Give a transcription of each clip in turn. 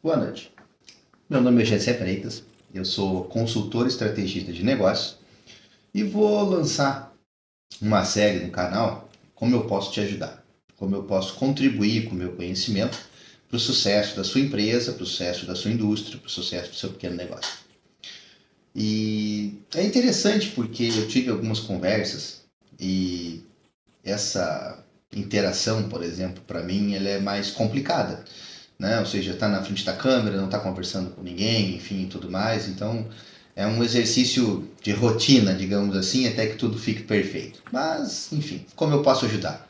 Boa noite. Meu nome é Gessé Freitas, eu sou consultor estrategista de negócios e vou lançar uma série no canal Como eu posso te ajudar, como eu posso contribuir com o meu conhecimento para o sucesso da sua empresa, para o sucesso da sua indústria, para o sucesso do seu pequeno negócio. E é interessante porque eu tive algumas conversas e essa interação, por exemplo, para mim, ela é mais complicada, né? Ou seja, está na frente da câmera, não está conversando com ninguém, enfim, tudo mais. Então, é um exercício de rotina, digamos assim, até que tudo fique perfeito. Mas, enfim, como eu posso ajudar?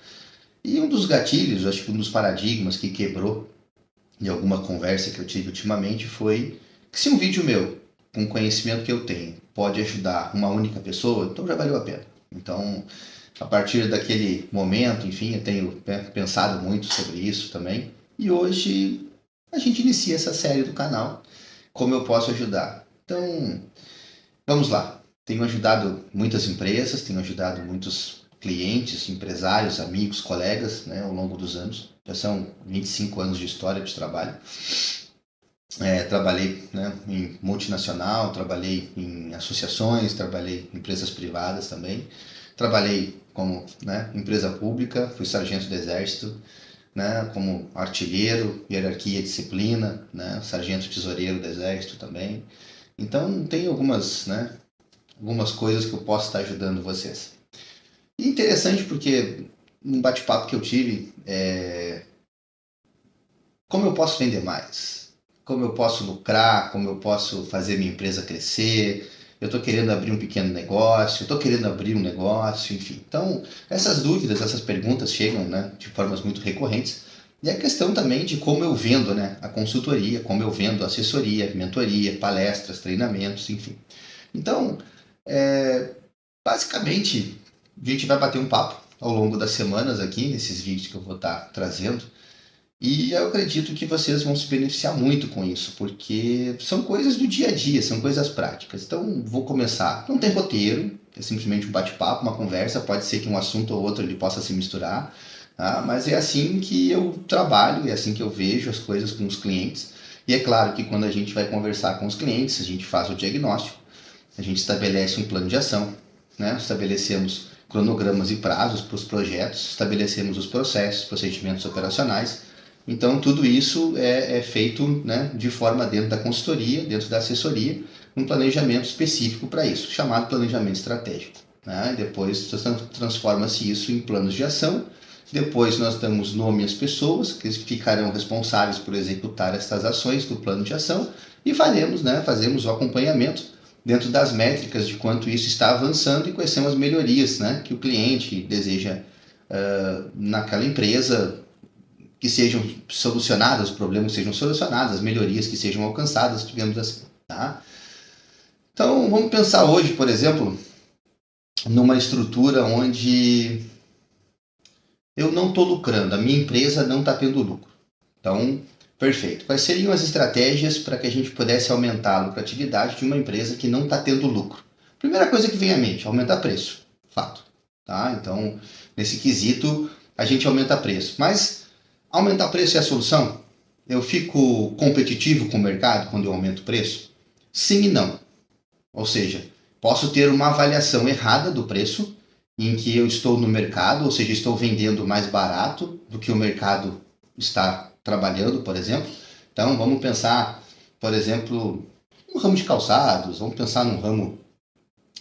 E um dos gatilhos, acho que um dos paradigmas que quebrou de alguma conversa que eu tive ultimamente foi que se um vídeo meu, com o conhecimento que eu tenho, pode ajudar uma única pessoa, então já valeu a pena. Então, a partir daquele momento, enfim, eu tenho pensado muito sobre isso também. E hoje a gente inicia essa série do canal, Como eu posso ajudar. Então, vamos lá. Tenho ajudado muitas empresas, tenho ajudado muitos clientes, empresários, amigos, colegas, né, ao longo dos anos. Já são 25 anos de história de trabalho. Trabalhei, né, em multinacional, trabalhei em associações, trabalhei em empresas privadas também. Trabalhei como, né, empresa pública, fui sargento do exército, né, como artilheiro, hierarquia e disciplina, né, sargento tesoureiro do exército também. Então tem algumas, né, algumas coisas que eu posso estar ajudando vocês. E interessante porque num bate-papo que eu tive, como eu posso vender mais? Como eu posso lucrar? Como eu posso fazer minha empresa crescer? Eu estou querendo abrir um pequeno negócio, estou querendo abrir um negócio, enfim. Então, essas dúvidas, essas perguntas chegam, né, de formas muito recorrentes. E a questão também de como eu vendo, né, a consultoria, como eu vendo assessoria, mentoria, palestras, treinamentos, enfim. Então, basicamente, a gente vai bater um papo ao longo das semanas aqui, nesses vídeos que eu vou estar trazendo. E eu acredito que vocês vão se beneficiar muito com isso, porque são coisas do dia a dia, são coisas práticas. Então, vou começar. Não tem roteiro, é simplesmente um bate-papo, uma conversa. Pode ser que um assunto ou outro ele possa se misturar, tá? Mas é assim que eu trabalho, é assim que eu vejo as coisas com os clientes. E é claro que quando a gente vai conversar com os clientes, a gente faz o diagnóstico, a gente estabelece um plano de ação, né? Estabelecemos cronogramas e prazos para os projetos, estabelecemos os processos, procedimentos operacionais. Então, tudo isso é feito, né, de forma dentro da consultoria, dentro da assessoria, um planejamento específico para isso, chamado planejamento estratégico. Né? Depois transforma-se isso em planos de ação. Depois nós damos nome às pessoas que ficarão responsáveis por executar estas ações do plano de ação e fazemos o acompanhamento dentro das métricas de quanto isso está avançando e quais são as melhorias, né, que o cliente deseja naquela empresa, que sejam solucionadas, os problemas que sejam solucionados, as melhorias que sejam alcançadas, digamos assim. Tá? Então, vamos pensar hoje, por exemplo, numa estrutura onde eu não estou lucrando, a minha empresa não está tendo lucro. Então, perfeito. Quais seriam as estratégias para que a gente pudesse aumentar a lucratividade de uma empresa que não está tendo lucro? Primeira coisa que vem à mente, aumentar preço. Fato. Tá? Então, nesse quesito, a gente aumenta preço. Mas aumentar preço é a solução? Eu fico competitivo com o mercado quando eu aumento o preço? Sim e não. Ou seja, posso ter uma avaliação errada do preço, em que eu estou no mercado, ou seja, estou vendendo mais barato do que o mercado está trabalhando, por exemplo. Então, vamos pensar, por exemplo, no ramo de calçados, vamos pensar no ramo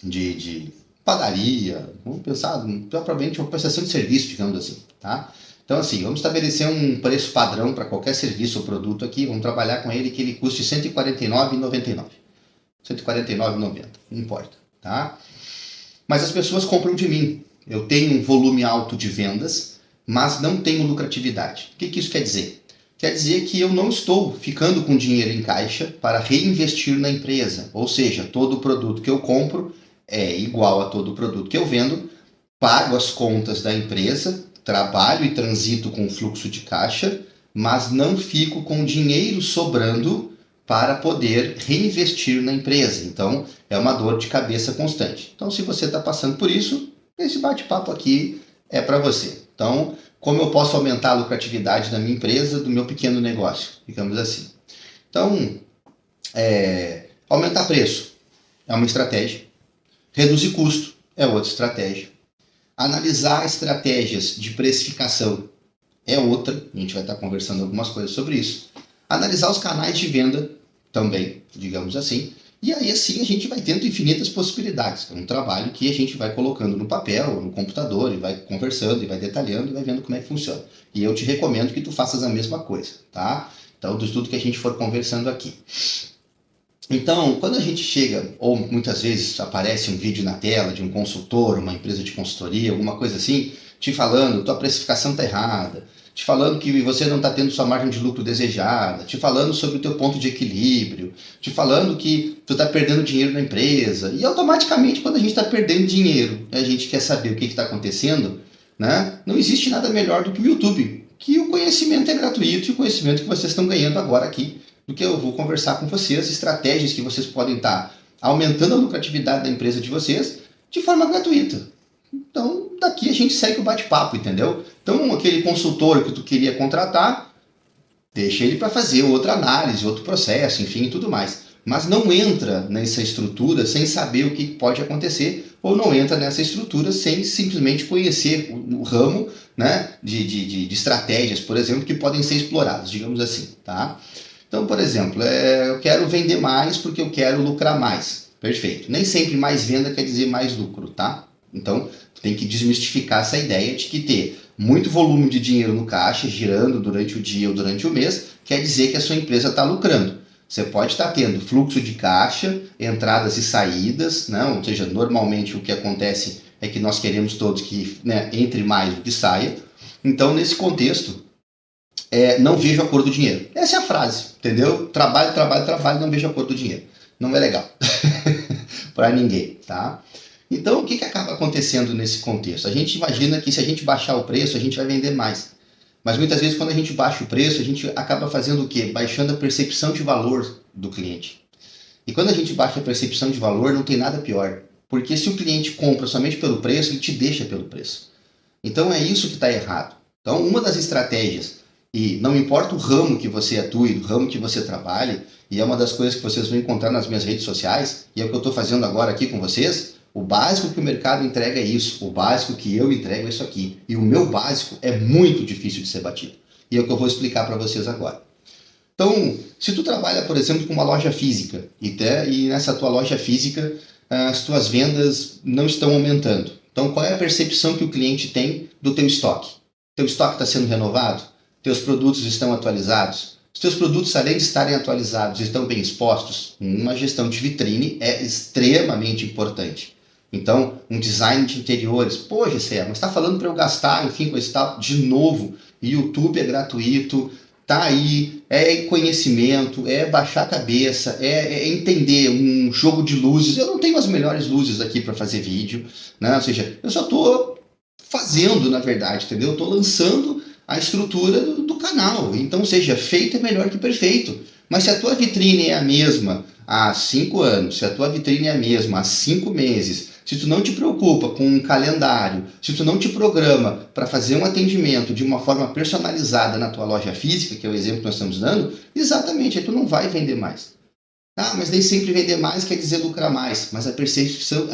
de padaria, vamos pensar propriamente uma prestação de serviço, digamos assim, tá? Então, assim, vamos estabelecer um preço padrão para qualquer serviço ou produto aqui, vamos trabalhar com ele que ele custe R$ 149,99. R$ 149,90, não importa, tá? Mas as pessoas compram de mim. Eu tenho um volume alto de vendas, mas não tenho lucratividade. O que isso quer dizer? Quer dizer que eu não estou ficando com dinheiro em caixa para reinvestir na empresa. Ou seja, todo produto que eu compro é igual a todo produto que eu vendo, pago as contas da empresa, trabalho e transito com fluxo de caixa, mas não fico com dinheiro sobrando para poder reinvestir na empresa. Então, é uma dor de cabeça constante. Então, se você está passando por isso, esse bate-papo aqui é para você. Então, como eu posso aumentar a lucratividade da minha empresa, do meu pequeno negócio, digamos assim. Então, aumentar preço é uma estratégia. Reduzir custo é outra estratégia. Analisar estratégias de precificação é outra. A gente vai estar conversando algumas coisas sobre isso. Analisar os canais de venda também, digamos assim. E aí assim a gente vai tendo infinitas possibilidades. É um trabalho que a gente vai colocando no papel, no computador, e vai conversando, e vai detalhando, e vai vendo como é que funciona. E eu te recomendo que tu faças a mesma coisa, tá? Então, do tudo que a gente for conversando aqui. Então, quando a gente chega, ou muitas vezes aparece um vídeo na tela de um consultor, uma empresa de consultoria, alguma coisa assim, te falando, tua precificação está errada, te falando que você não está tendo sua margem de lucro desejada, te falando sobre o teu ponto de equilíbrio, te falando que tu está perdendo dinheiro na empresa, e automaticamente quando a gente está perdendo dinheiro, a gente quer saber o que está acontecendo, né? Não existe nada melhor do que o YouTube, que o conhecimento é gratuito e o conhecimento que vocês estão ganhando agora aqui, do que eu vou conversar com vocês, estratégias que vocês podem estar aumentando a lucratividade da empresa de vocês de forma gratuita. Então, daqui a gente segue o bate-papo, entendeu? Então, aquele consultor que tu queria contratar, deixa ele para fazer outra análise, outro processo, enfim, e tudo mais. Mas não entra nessa estrutura sem saber o que pode acontecer, ou não entra nessa estrutura sem simplesmente conhecer o ramo, né, de estratégias, por exemplo, que podem ser exploradas, digamos assim, tá? Então, por exemplo, eu quero vender mais porque eu quero lucrar mais. Perfeito. Nem sempre mais venda quer dizer mais lucro, tá? Então, tem que desmistificar essa ideia de que ter muito volume de dinheiro no caixa, girando durante o dia ou durante o mês, quer dizer que a sua empresa está lucrando. Você pode estar tendo fluxo de caixa, entradas e saídas, né? Ou seja, normalmente o que acontece é que nós queremos todos que, né, entre mais do que saia. Então, nesse contexto, não vejo a cor do dinheiro. Essa é a frase, entendeu? Trabalho, trabalho, trabalho, não vejo a cor do dinheiro. Não é legal para ninguém, tá? Então, o que acaba acontecendo nesse contexto? A gente imagina que se a gente baixar o preço, a gente vai vender mais. Mas muitas vezes, quando a gente baixa o preço, a gente acaba fazendo o quê? Baixando a percepção de valor do cliente. E quando a gente baixa a percepção de valor, não tem nada pior. Porque se o cliente compra somente pelo preço, ele te deixa pelo preço. Então, é isso que está errado. Então, uma das estratégias, e não importa o ramo que você atue, o ramo que você trabalhe, e é uma das coisas que vocês vão encontrar nas minhas redes sociais, e é o que eu estou fazendo agora aqui com vocês, o básico que o mercado entrega é isso, o básico que eu entrego é isso aqui. E o meu básico é muito difícil de ser batido. E é o que eu vou explicar para vocês agora. Então, se tu trabalha, por exemplo, com uma loja física, e nessa tua loja física as tuas vendas não estão aumentando, então qual é a percepção que o cliente tem do teu estoque? Teu estoque está sendo renovado? Teus produtos estão atualizados? Os teus produtos, além de estarem atualizados, estão bem expostos? Uma gestão de vitrine é extremamente importante. Então, um design de interiores. Pô, GCE, mas está falando para eu gastar, enfim, com esse tal. De novo, YouTube é gratuito, tá aí, é conhecimento, é baixar a cabeça, é entender um jogo de luzes. Eu não tenho as melhores luzes aqui para fazer vídeo, né? Ou seja, eu só estou fazendo, na verdade, entendeu? Eu estou lançando a estrutura do canal. Então, seja, feito é melhor que perfeito. Mas se a tua vitrine é a mesma há 5 anos, se a tua vitrine é a mesma há 5 meses, se tu não te preocupa com um calendário, se tu não te programa para fazer um atendimento de uma forma personalizada na tua loja física, que é o exemplo que nós estamos dando, exatamente, aí tu não vai vender mais. Ah, mas nem sempre vender mais quer dizer lucrar mais, mas a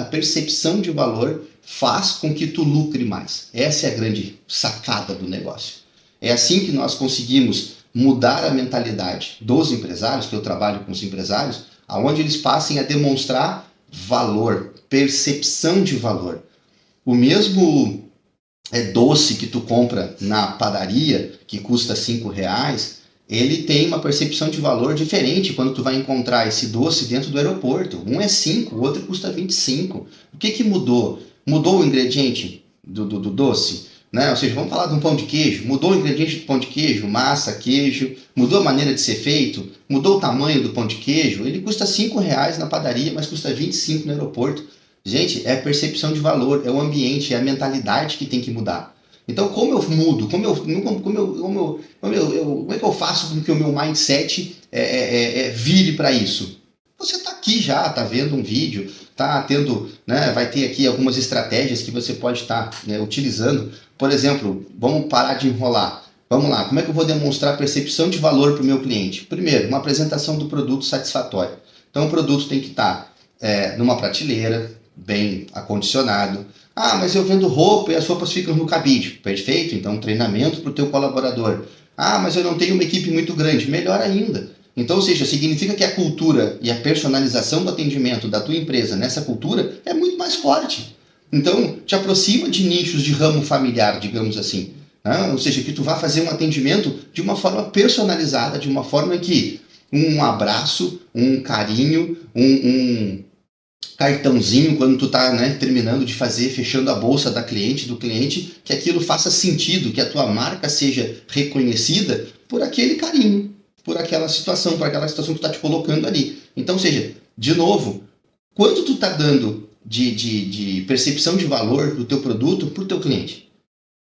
percepção de valor faz com que tu lucre mais. Essa é a grande sacada do negócio. É assim que nós conseguimos mudar a mentalidade dos empresários, que eu trabalho com os empresários, aonde eles passem a demonstrar valor, percepção de valor. O mesmo doce que tu compra na padaria, que custa R$5, ele tem uma percepção de valor diferente quando tu vai encontrar esse doce dentro do aeroporto. Um é 5, o outro custa 25. O que mudou? Mudou o ingrediente do doce? Né? Ou seja, vamos falar de um pão de queijo. Mudou o ingrediente do pão de queijo, massa, queijo, mudou a maneira de ser feito, mudou o tamanho do pão de queijo. Ele custa R$5 na padaria, mas custa 25 no aeroporto. Gente, é a percepção de valor, é o ambiente, é a mentalidade que tem que mudar. Então, como eu mudo? Como é que eu faço com que o meu mindset vire para isso? Você está aqui já, está vendo um vídeo, está tendo, né, vai ter aqui algumas estratégias que você pode estar, né, utilizando. Por exemplo, vamos parar de enrolar. Vamos lá, como é que eu vou demonstrar percepção de valor para o meu cliente? Primeiro, uma apresentação do produto satisfatória. Então o produto tem que estar numa prateleira, bem acondicionado. Ah, mas eu vendo roupa e as roupas ficam no cabide. Perfeito, então treinamento para o teu colaborador. Ah, mas eu não tenho uma equipe muito grande. Melhor ainda. Então, ou seja, significa que a cultura e a personalização do atendimento da tua empresa nessa cultura é muito mais forte. Então, te aproxima de nichos de ramo familiar, digamos assim. Né? Ou seja, que tu vá fazer um atendimento de uma forma personalizada, de uma forma que um abraço, um carinho, um cartãozinho quando tu tá, né, terminando de fazer, fechando a bolsa da cliente, do cliente, que aquilo faça sentido, que a tua marca seja reconhecida por aquele carinho, por aquela situação que tu tá te colocando ali. Então, ou seja, de novo, quanto tu tá dando de percepção de valor do teu produto para o teu cliente?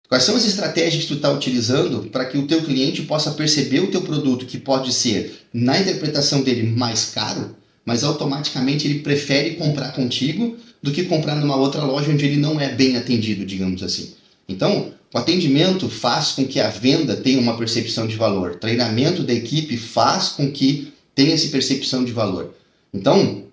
Quais são as estratégias que tu está utilizando para que o teu cliente possa perceber o teu produto, que pode ser, na interpretação dele, mais caro, mas automaticamente ele prefere comprar contigo do que comprar numa outra loja onde ele não é bem atendido, digamos assim. Então, o atendimento faz com que a venda tenha uma percepção de valor. O treinamento da equipe faz com que tenha essa percepção de valor. Então,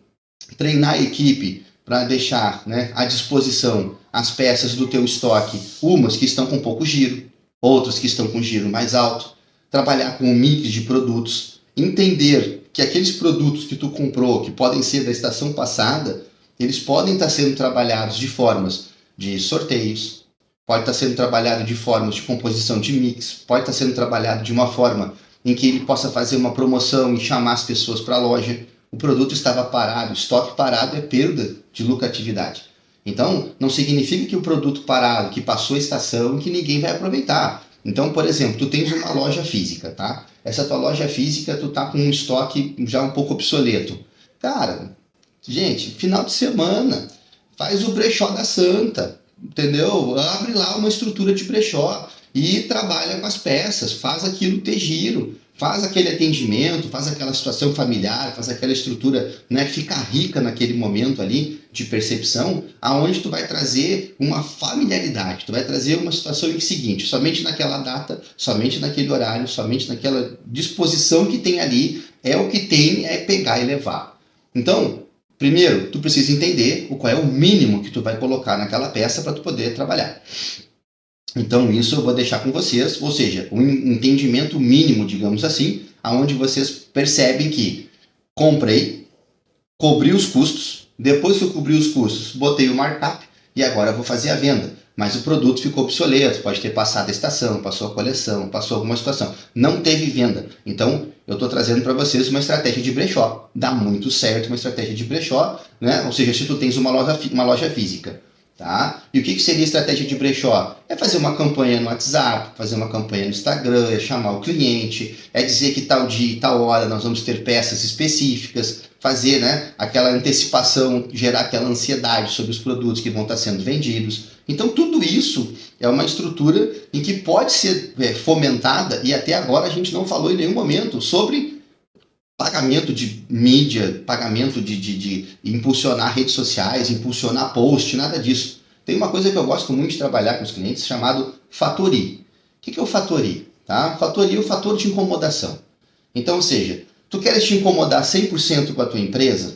treinar a equipe para deixar, né, à disposição as peças do teu estoque, umas que estão com pouco giro, outras que estão com giro mais alto, trabalhar com um mix de produtos, entender que aqueles produtos que tu comprou, que podem ser da estação passada, eles podem estar sendo trabalhados de formas de sorteios, pode estar sendo trabalhado de formas de composição de mix, pode estar sendo trabalhado de uma forma em que ele possa fazer uma promoção e chamar as pessoas para a loja. O produto estava parado, estoque parado é perda de lucratividade. Então, não significa que o produto parado, que passou a estação, que ninguém vai aproveitar. Então, por exemplo, tu tens uma loja física, tá? Essa tua loja física, tu tá com um estoque já um pouco obsoleto. Cara, gente, final de semana, faz o brechó da Santa, entendeu? Abre lá uma estrutura de brechó e trabalha com as peças, faz aquilo ter giro, faz aquele atendimento, faz aquela situação familiar, faz aquela estrutura, né, que fica rica naquele momento ali de percepção, aonde tu vai trazer uma familiaridade, tu vai trazer uma situação em que seguinte, somente naquela data, somente naquele horário, somente naquela disposição que tem ali, é o que tem, é pegar e levar. Então, primeiro, tu precisa entender qual é o mínimo que tu vai colocar naquela peça para tu poder trabalhar. Então isso eu vou deixar com vocês, ou seja, um entendimento mínimo, digamos assim, aonde vocês percebem que comprei, cobri os custos, depois que eu cobri os custos, botei o markup e agora eu vou fazer a venda. Mas o produto ficou obsoleto, pode ter passado a estação, passou a coleção, passou alguma situação. Não teve venda. Então, eu estou trazendo para vocês uma estratégia de brechó. Dá muito certo uma estratégia de brechó, né? Ou seja, se tu tens uma loja física. Tá? E o que seria estratégia de brechó? É fazer uma campanha no WhatsApp, fazer uma campanha no Instagram, é chamar o cliente, é dizer que tal dia e tal hora nós vamos ter peças específicas, fazer, né, aquela antecipação, gerar aquela ansiedade sobre os produtos que vão estar sendo vendidos. Então tudo isso é uma estrutura em que pode ser fomentada, e até agora a gente não falou em nenhum momento sobre pagamento de mídia, pagamento de impulsionar redes sociais, impulsionar post, nada disso. Tem uma coisa que eu gosto muito de trabalhar com os clientes chamado fatori. O que é o fatori? Tá? Fatori é o fator de incomodação. Então, ou seja, tu queres te incomodar 100% com a tua empresa?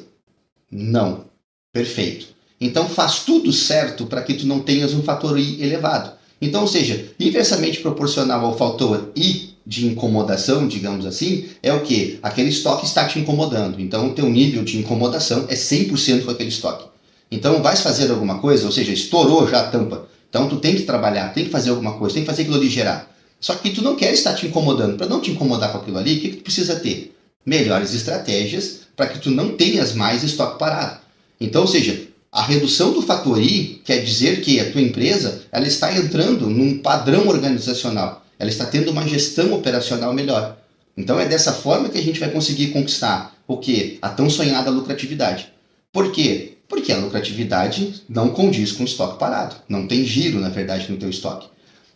Não. Perfeito. Então faz tudo certo para que tu não tenhas um fatori elevado. Então, ou seja, inversamente proporcional ao fator I de incomodação, digamos assim, é o que? Aquele estoque está te incomodando. Então, o teu nível de incomodação é 100% com aquele estoque. Então, vais fazer alguma coisa, ou seja, estourou já a tampa. Então, tu tem que trabalhar, tem que fazer alguma coisa, tem que fazer aquilo ali gerar. Só que tu não quer estar te incomodando. Para não te incomodar com aquilo ali, o que tu precisa ter? Melhores estratégias para que tu não tenhas mais estoque parado. Então, ou seja, a redução do fator I quer dizer que a tua empresa ela está entrando num padrão organizacional. Ela está tendo uma gestão operacional melhor. Então é dessa forma que a gente vai conseguir conquistar o quê? A tão sonhada lucratividade. Por quê? Porque a lucratividade não condiz com o estoque parado. Não tem giro, na verdade, no teu estoque.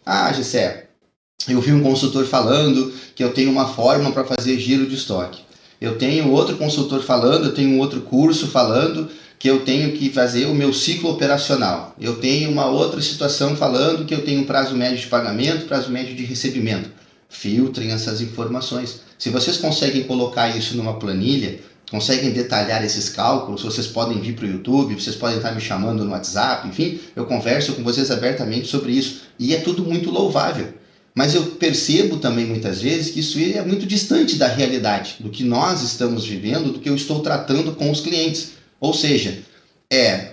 Ah, Gessé, eu vi um consultor falando que eu tenho uma forma para fazer giro de estoque. Eu tenho outro consultor falando, eu tenho um outro curso falando que eu tenho que fazer o meu ciclo operacional. Eu tenho uma outra situação falando que eu tenho um prazo médio de pagamento, prazo médio de recebimento. filtrem essas informações. Se vocês conseguem colocar isso numa planilha, conseguem detalhar esses cálculos, vocês podem vir para o YouTube, vocês podem estar me chamando no WhatsApp, enfim, eu converso com vocês abertamente sobre isso. E é tudo muito louvável. Mas eu percebo também muitas vezes que isso é muito distante da realidade, do que nós estamos vivendo, do que eu estou tratando com os clientes. Ou seja,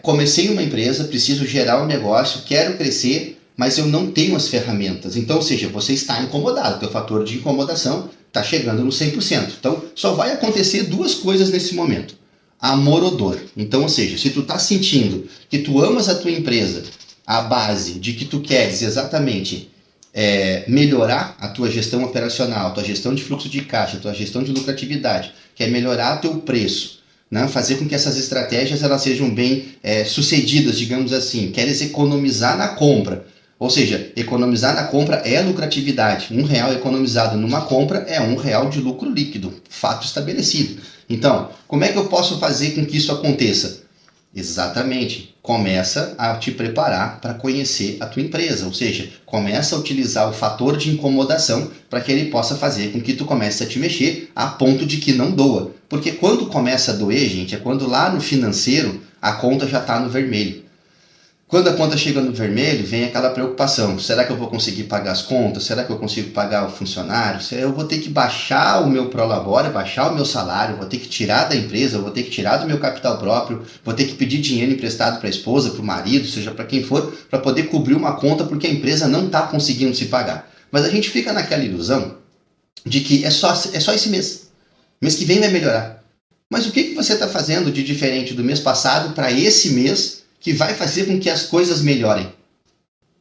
comecei uma empresa, preciso gerar um negócio, quero crescer, mas eu não tenho as ferramentas. Então, ou seja, você está incomodado, teu fator de incomodação está chegando no 100%. Então, só vai acontecer duas coisas nesse momento. Amor ou dor. Então, ou seja, se tu está sentindo que tu amas a tua empresa, a base de que tu queres exatamente melhorar a tua gestão operacional, tua gestão de fluxo de caixa, tua gestão de lucratividade, quer melhorar o teu preço, né? Fazer com que essas estratégias elas sejam bem sucedidas, digamos assim, queres economizar na compra. Ou seja, economizar na compra é lucratividade. R$1 economizado numa compra é R$1 de lucro líquido, fato estabelecido. Então, como é que eu posso fazer com que isso aconteça? Exatamente, começa a te preparar para conhecer a tua empresa, ou seja, começa a utilizar o fator de incomodação para que ele possa fazer com que tu comece a te mexer a ponto de que não doa. Porque quando começa a doer, gente, é quando lá no financeiro a conta já está no vermelho. Quando a conta chega no vermelho, vem aquela preocupação. Será que eu vou conseguir pagar as contas? Será que eu consigo pagar o funcionário? Eu vou ter que baixar o meu prolabore, baixar o meu salário, vou ter que tirar da empresa, vou ter que tirar do meu capital próprio, vou ter que pedir dinheiro emprestado para a esposa, para o marido, seja para quem for, para poder cobrir uma conta porque a empresa não está conseguindo se pagar. Mas a gente fica naquela ilusão de que é só esse mês. Mês que vem vai melhorar. Mas o que você está fazendo de diferente do mês passado para esse mês que vai fazer com que as coisas melhorem?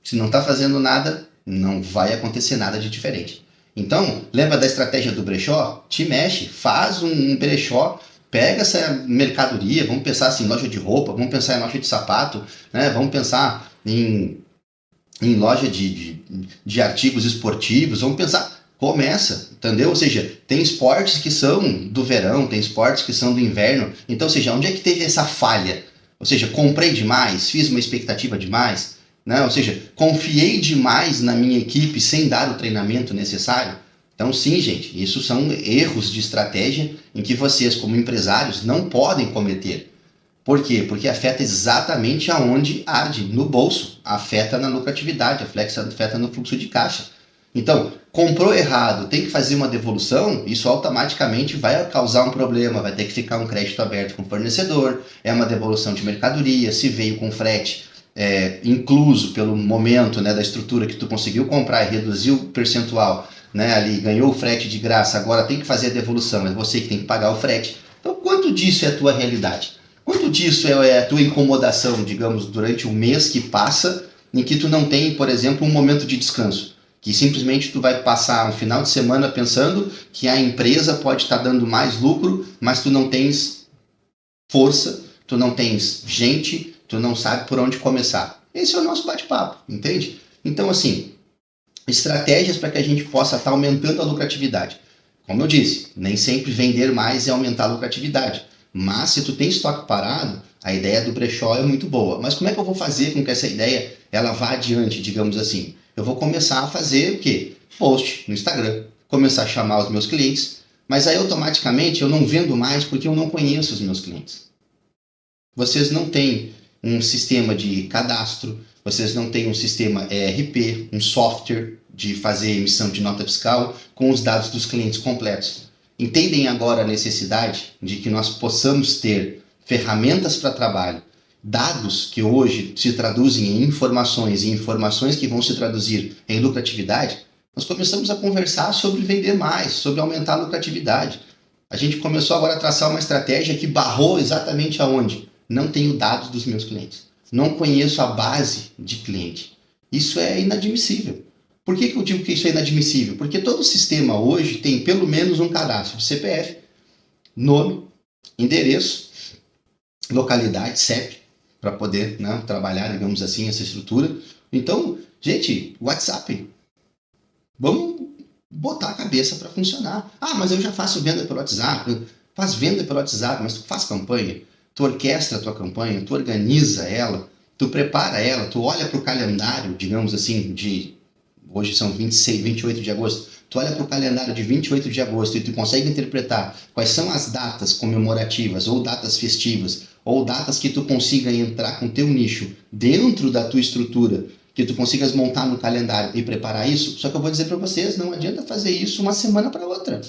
Se não está fazendo nada, não vai acontecer nada de diferente. Então, lembra da estratégia do brechó? Te mexe, faz um brechó, pega essa mercadoria, vamos pensar assim, em loja de roupa, vamos pensar em loja de sapato, né? Vamos pensar em loja de artigos esportivos, vamos pensar, começa, entendeu? Ou seja, tem esportes que são do verão, tem esportes que são do inverno, então, ou seja, onde é que teve essa falha? Ou seja, comprei demais, fiz uma expectativa demais, né? Ou seja, confiei demais na minha equipe sem dar o treinamento necessário. Então, sim, gente, isso são erros de estratégia em que vocês, como empresários, não podem cometer. Por quê? Porque afeta exatamente aonde arde, no bolso, afeta na lucratividade, afeta no fluxo de caixa. Então, comprou errado, tem que fazer uma devolução, isso automaticamente vai causar um problema, vai ter que ficar um crédito aberto com o fornecedor, é uma devolução de mercadoria, se veio com frete incluso pelo momento, né, da estrutura que tu conseguiu comprar e reduziu o percentual, né, ali, ganhou o frete de graça, agora tem que fazer a devolução, é você que tem que pagar o frete. Então, quanto disso é a tua realidade? Quanto disso é a tua incomodação, digamos, durante o mês que passa, em que tu não tem, por exemplo, um momento de descanso? Que simplesmente tu vai passar um final de semana pensando que a empresa pode estar dando mais lucro, mas tu não tens força, tu não tens gente, tu não sabe por onde começar. Esse é o nosso bate-papo, entende? Então, assim, estratégias para que a gente possa estar aumentando a lucratividade. Como eu disse, nem sempre vender mais é aumentar a lucratividade. Mas se tu tem estoque parado, a ideia do brechó é muito boa. Mas como é que eu vou fazer com que essa ideia ela vá adiante, digamos assim? Eu vou começar a fazer o quê? Post no Instagram, começar a chamar os meus clientes, mas aí automaticamente eu não vendo mais porque eu não conheço os meus clientes. Vocês não têm um sistema de cadastro, vocês não têm um sistema ERP, um software de fazer emissão de nota fiscal com os dados dos clientes completos. Entendem agora a necessidade de que nós possamos ter ferramentas para trabalho, dados que hoje se traduzem em informações e informações que vão se traduzir em lucratividade? Nós começamos a conversar sobre vender mais, sobre aumentar a lucratividade. A gente começou agora a traçar uma estratégia que barrou exatamente aonde? Não tenho dados dos meus clientes. Não conheço a base de cliente. Isso é inadmissível. Por que eu digo que isso é inadmissível? Porque todo sistema hoje tem pelo menos um cadastro de CPF, nome, endereço, localidade, CEP, para poder, né, trabalhar, digamos assim, essa estrutura. Então, gente, WhatsApp, vamos botar a cabeça para funcionar. Ah, mas eu já faço venda pelo WhatsApp. Faz venda pelo WhatsApp, mas tu faz campanha, tu orquestra a tua campanha, tu organiza ela, tu prepara ela, tu olha para o calendário, digamos assim, hoje são 26, 28 de agosto, tu olha para o calendário de 28 de agosto e tu consegue interpretar quais são as datas comemorativas ou datas festivas ou datas que tu consiga entrar com teu nicho dentro da tua estrutura, que tu consigas montar no calendário e preparar isso, só que eu vou dizer para vocês, não adianta fazer isso uma semana para outra.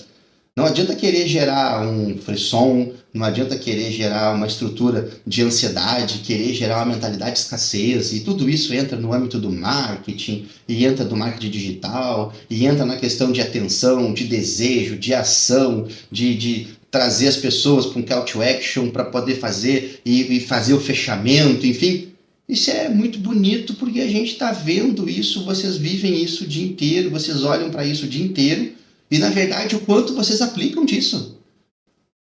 Não adianta querer gerar um frisson, não adianta querer gerar uma estrutura de ansiedade, querer gerar uma mentalidade de escassez, e tudo isso entra no âmbito do marketing, e entra do marketing digital, e entra na questão de atenção, de desejo, de ação, de trazer as pessoas para um call to action para poder fazer e fazer o fechamento, enfim. Isso é muito bonito porque a gente está vendo isso, vocês vivem isso o dia inteiro, vocês olham para isso o dia inteiro, e na verdade o quanto vocês aplicam disso.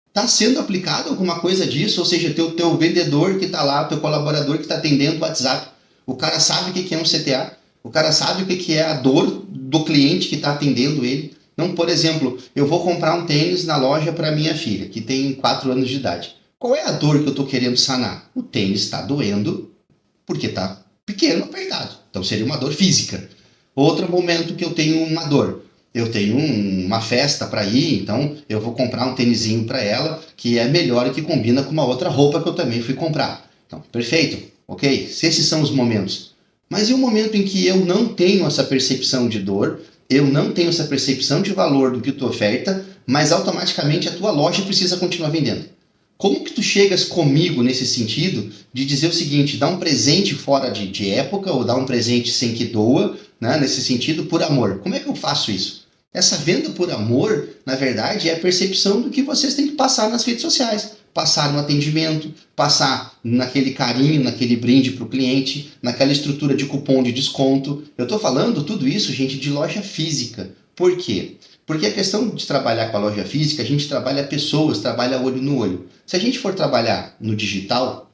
Está sendo aplicado alguma coisa disso? Ou seja, teu vendedor que está lá, teu colaborador que está atendendo o WhatsApp, o cara sabe o que é um CTA, o cara sabe o que é a dor do cliente que está atendendo ele. Não, por exemplo, eu vou comprar um tênis na loja para minha filha, que tem 4 anos de idade. Qual é a dor que eu estou querendo sanar? O tênis está doendo porque está pequeno, apertado. Então seria uma dor física. Outro momento que eu tenho uma dor. Eu tenho uma festa para ir, então eu vou comprar um tênisinho para ela, que é melhor e que combina com uma outra roupa que eu também fui comprar. Então, perfeito, ok? Se esses são os momentos. Mas e o momento em que eu não tenho essa percepção de dor, eu não tenho essa percepção de valor do que tu oferta, mas automaticamente a tua loja precisa continuar vendendo? Como que tu chegas comigo nesse sentido de dizer o seguinte, dá um presente fora de época ou dá um presente sem que doa, né, nesse sentido, por amor? Como é que eu faço isso? Essa venda por amor, na verdade, é a percepção do que vocês têm que passar nas redes sociais. Passar no atendimento, passar naquele carinho, naquele brinde para o cliente, naquela estrutura de cupom de desconto. Eu estou falando tudo isso, gente, de loja física. Por quê? Porque a questão de trabalhar com a loja física, a gente trabalha pessoas, trabalha olho no olho. Se a gente for trabalhar no digital,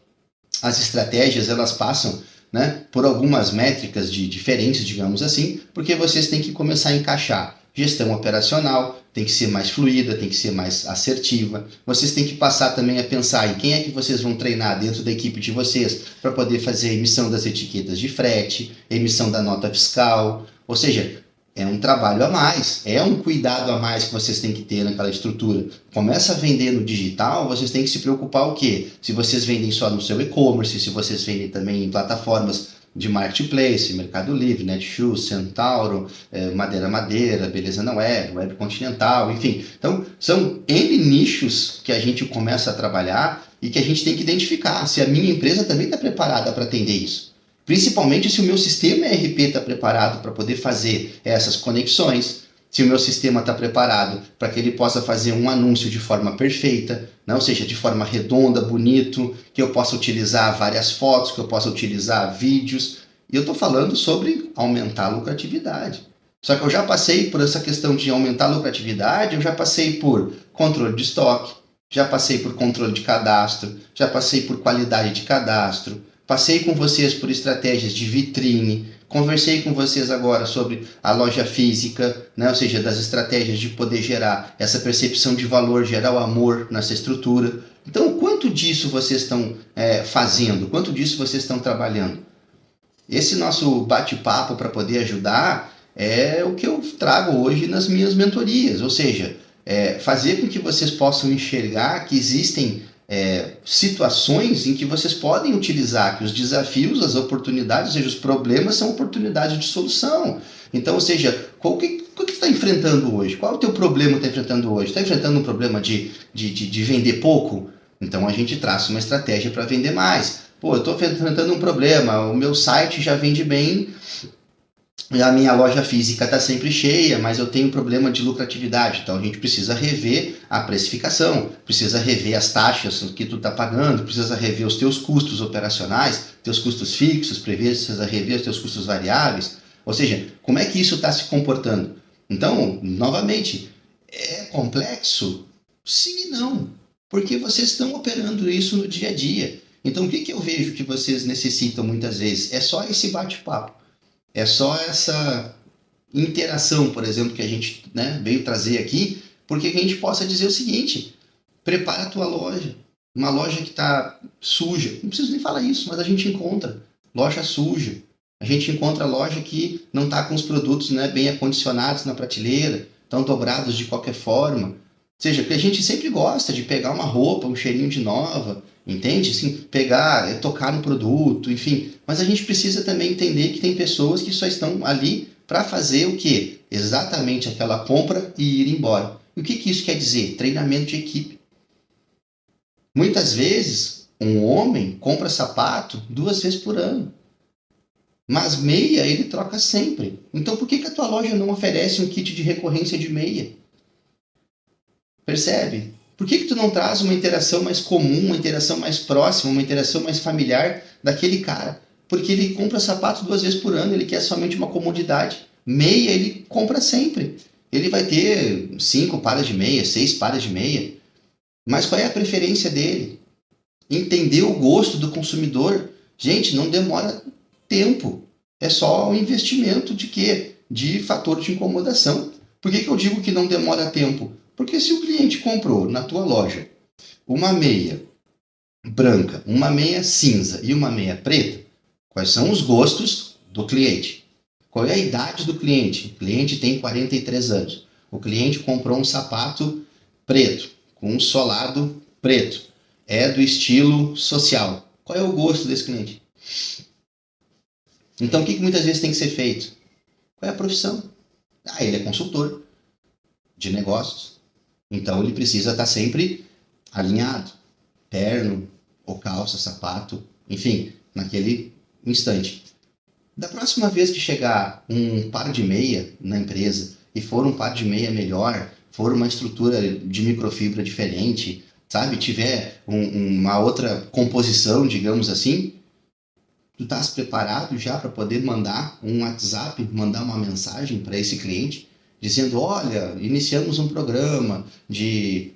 as estratégias elas passam, né, por algumas métricas diferentes, digamos assim, porque vocês têm que começar a encaixar gestão operacional, tem que ser mais fluida, tem que ser mais assertiva. Vocês têm que passar também a pensar em quem é que vocês vão treinar dentro da equipe de vocês para poder fazer a emissão das etiquetas de frete, emissão da nota fiscal, ou seja, é um trabalho a mais, é um cuidado a mais que vocês têm que ter naquela estrutura. Começa a vender no digital, vocês têm que se preocupar o quê? Se vocês vendem só no seu e-commerce, se vocês vendem também em plataformas de marketplace, Mercado Livre, Netshoes, Centauro, Madeira, Beleza na Web, Web Continental, enfim. Então, são N nichos que a gente começa a trabalhar e que a gente tem que identificar se a minha empresa também está preparada para atender isso. Principalmente se o meu sistema ERP está preparado para poder fazer essas conexões, se o meu sistema está preparado para que ele possa fazer um anúncio de forma perfeita, né? Ou seja, de forma redonda, bonito, que eu possa utilizar várias fotos, que eu possa utilizar vídeos. E eu estou falando sobre aumentar a lucratividade. Só que eu já passei por essa questão de aumentar a lucratividade, eu já passei por controle de estoque, já passei por controle de cadastro, já passei por qualidade de cadastro, passei com vocês por estratégias de vitrine, conversei com vocês agora sobre a loja física, né? Ou seja, das estratégias de poder gerar essa percepção de valor, gerar o amor nessa estrutura. Então, o quanto disso vocês estão fazendo? Quanto disso vocês estão trabalhando? Esse nosso bate-papo para poder ajudar é o que eu trago hoje nas minhas mentorias, ou seja, fazer com que vocês possam enxergar que existem situações em que vocês podem utilizar, que os desafios, as oportunidades, ou seja, os problemas são oportunidades de solução. Então, ou seja, o que você está enfrentando hoje? Qual é o teu problema que está enfrentando hoje? Está enfrentando um problema de vender pouco? Então a gente traça uma estratégia para vender mais. Pô, eu estou enfrentando um problema, o meu site já vende bem, a minha loja física está sempre cheia, mas eu tenho problema de lucratividade. Então a gente precisa rever a precificação, precisa rever as taxas que tu está pagando, precisa rever os teus custos operacionais, teus custos fixos, precisa rever os teus custos variáveis. Ou seja, como é que isso está se comportando? Então, novamente, é complexo? Sim e não, porque vocês estão operando isso no dia a dia. Então, o que eu vejo que vocês necessitam muitas vezes? É só esse bate-papo. É só essa interação, por exemplo, que a gente veio trazer aqui, porque que a gente possa dizer o seguinte: prepara a tua loja. Uma loja que está suja, não preciso nem falar isso, mas a gente encontra loja suja. A gente encontra loja que não está com os produtos bem acondicionados na prateleira. estão dobrados de qualquer forma. Ou seja, que a gente sempre gosta de pegar uma roupa, um cheirinho de nova, entende? Assim, pegar, tocar no produto, enfim. Mas a gente precisa também entender que tem pessoas que só estão ali para fazer o quê? Exatamente aquela compra e ir embora. E o que isso quer dizer? Treinamento de equipe. Muitas vezes, um homem compra sapato 2 vezes por ano. Mas meia ele troca sempre. Então por que a tua loja não oferece um kit de recorrência de meia? Percebe? Por que tu não traz uma interação mais comum, uma interação mais próxima, uma interação mais familiar daquele cara? Porque ele compra sapato 2 vezes por ano, ele quer somente uma comodidade. Meia ele compra sempre. Ele vai ter 5 pares de meia, 6 pares de meia. Mas qual é a preferência dele? Entender o gosto do consumidor. Gente, não demora tempo. É só um investimento de quê? De fator de incomodação. Por que eu digo que não demora tempo? Porque se o cliente comprou na tua loja uma meia branca, uma meia cinza e uma meia preta, quais são os gostos do cliente? Qual é a idade do cliente? O cliente tem 43 anos. O cliente comprou um sapato preto, com um solado preto. É do estilo social. Qual é o gosto desse cliente? Então, o que muitas vezes tem que ser feito? Qual é a profissão? Ele é consultor de negócios. Então, ele precisa estar sempre alinhado. Terno, ou calça, sapato, enfim, naquele instante. Da próxima vez que chegar um par de meia na empresa e for um par de meia melhor, for uma estrutura de microfibra diferente, sabe? Tiver uma outra composição, digamos assim, tu estás preparado já para poder mandar um WhatsApp, mandar uma mensagem para esse cliente, dizendo, olha, iniciamos um programa de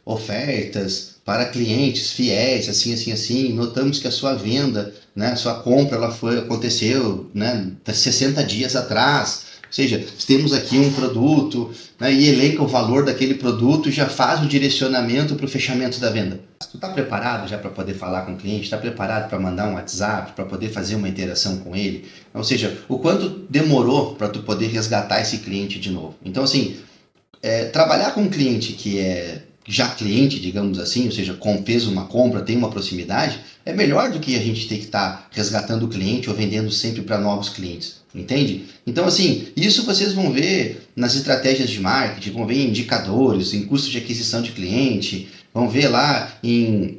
ofertas para clientes fiéis, assim, notamos que a sua venda, né, a sua compra, aconteceu, né, 60 dias atrás, ou seja, temos aqui um produto, né, e elenca o valor daquele produto e já faz o direcionamento para o fechamento da venda. Tu está preparado já para poder falar com o cliente? Está preparado para mandar um WhatsApp, para poder fazer uma interação com ele? Ou seja, o quanto demorou para tu poder resgatar esse cliente de novo? Então, assim, trabalhar com um cliente que é já cliente, digamos assim, ou seja, fez uma compra, tem uma proximidade, é melhor do que a gente ter que estar resgatando o cliente ou vendendo sempre para novos clientes, entende? Então, assim, isso vocês vão ver nas estratégias de marketing, vão ver em indicadores, em custo de aquisição de cliente, vão ver lá em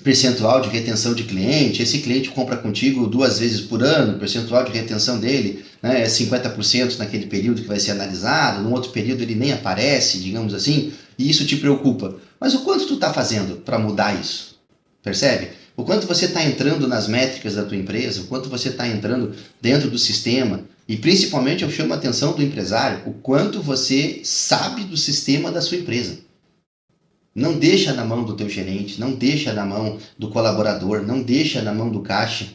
percentual de retenção de cliente. Esse cliente compra contigo 2 vezes por ano, o percentual de retenção dele, né, é 50% naquele período que vai ser analisado, no outro período ele nem aparece, digamos assim, e isso te preocupa. Mas o quanto tu está fazendo para mudar isso? Percebe? O quanto você está entrando nas métricas da tua empresa, o quanto você está entrando dentro do sistema, e principalmente eu chamo a atenção do empresário, o quanto você sabe do sistema da sua empresa. Não deixa na mão do teu gerente, não deixa na mão do colaborador, não deixa na mão do caixa.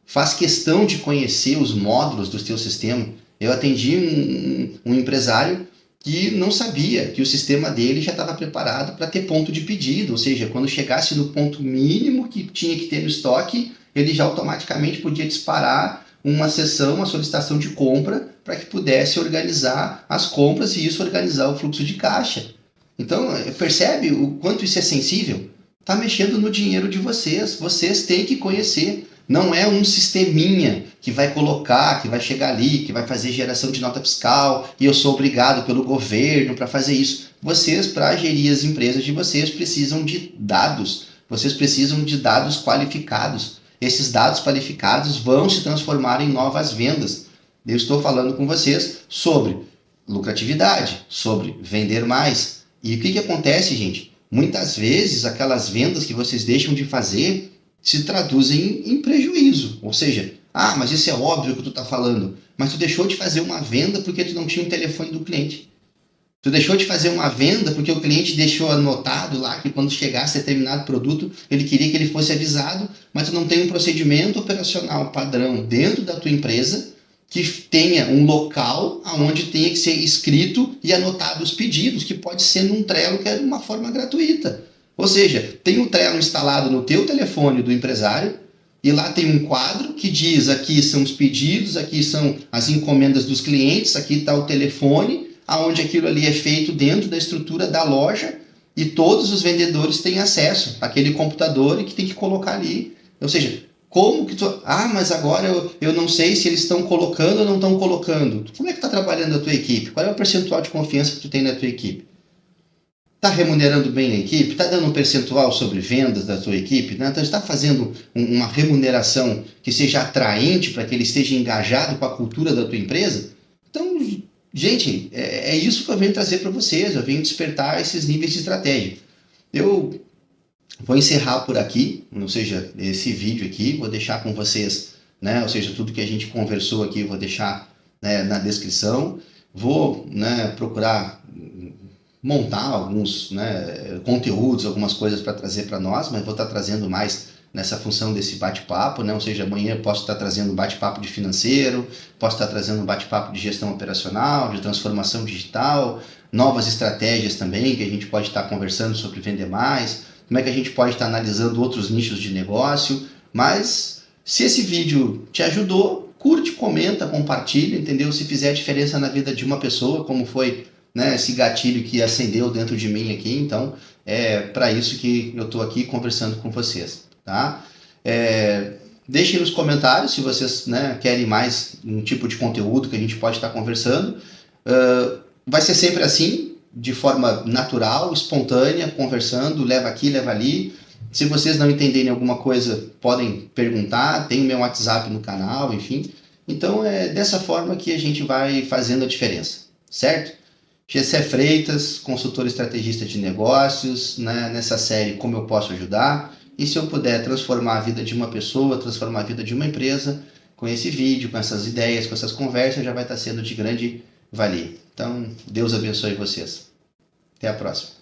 Faz questão de conhecer os módulos do teu sistema. Eu atendi um empresário que não sabia que o sistema dele já estava preparado para ter ponto de pedido, ou seja, quando chegasse no ponto mínimo que tinha que ter no estoque, ele já automaticamente podia disparar uma sessão, uma solicitação de compra para que pudesse organizar as compras e isso organizar o fluxo de caixa. Então, percebe o quanto isso é sensível? Está mexendo no dinheiro de vocês. Vocês têm que conhecer. Não é um sisteminha que vai colocar, que vai chegar ali, que vai fazer geração de nota fiscal e eu sou obrigado pelo governo para fazer isso. Vocês, para gerir as empresas de vocês, precisam de dados. Vocês precisam de dados qualificados. Esses dados qualificados vão se transformar em novas vendas. Eu estou falando com vocês sobre lucratividade, sobre vender mais. E o que acontece, gente? Muitas vezes aquelas vendas que vocês deixam de fazer se traduzem em prejuízo. Ou seja, mas isso é óbvio que tu está falando, mas tu deixou de fazer uma venda porque tu não tinha o telefone do cliente. Tu deixou de fazer uma venda porque o cliente deixou anotado lá que quando chegasse determinado produto, ele queria que ele fosse avisado, mas tu não tem um procedimento operacional padrão dentro da tua empresa que tenha um local onde tenha que ser escrito e anotado os pedidos, que pode ser num Trello, que é de uma forma gratuita. Ou seja, tem um Trello instalado no teu telefone do empresário, e lá tem um quadro que diz: aqui são os pedidos, aqui são as encomendas dos clientes, aqui está o telefone, aonde aquilo ali é feito dentro da estrutura da loja e todos os vendedores têm acesso àquele computador e que tem que colocar ali. Ou seja, como que tu... Ah, mas agora eu não sei se eles estão colocando ou não estão colocando. Como é que está trabalhando a tua equipe? Qual é o percentual de confiança que tu tem na tua equipe? Está remunerando bem a equipe? Está dando um percentual sobre vendas da tua equipe? Né? Então, está fazendo uma remuneração que seja atraente para que ele esteja engajado com a cultura da tua empresa? Então, gente, é isso que eu venho trazer para vocês. Eu venho despertar esses níveis de estratégia. Eu vou encerrar por aqui, ou seja, esse vídeo aqui, vou deixar com vocês, né? Ou seja, tudo que a gente conversou aqui eu vou deixar, né, na descrição. Vou, né, procurar montar alguns, né, conteúdos, algumas coisas para trazer para nós, mas vou estar trazendo mais nessa função desse bate-papo, né? Ou seja, amanhã eu posso estar trazendo um bate-papo de financeiro, posso estar trazendo um bate-papo de gestão operacional, de transformação digital, novas estratégias também, que a gente pode estar conversando sobre vender mais, como é que a gente pode estar analisando outros nichos de negócio. Mas se esse vídeo te ajudou, curte, comenta, compartilha, entendeu? Se fizer diferença na vida de uma pessoa, como foi, né, esse gatilho que acendeu dentro de mim aqui, então é para isso que eu estou aqui conversando com vocês, tá? Deixem nos comentários se vocês, né, querem mais um tipo de conteúdo que a gente pode estar conversando. Vai ser sempre assim, de forma natural, espontânea, conversando, leva aqui, leva ali. Se vocês não entenderem alguma coisa, podem perguntar, tem o meu WhatsApp no canal, enfim. Então é dessa forma que a gente vai fazendo a diferença, certo? Gessé Freitas, consultor estrategista de negócios, né, nessa série Como Eu Posso Ajudar. E se eu puder transformar a vida de uma pessoa, transformar a vida de uma empresa, com esse vídeo, com essas ideias, com essas conversas, já vai estar sendo de grande valia. Então, Deus abençoe vocês. Até a próxima.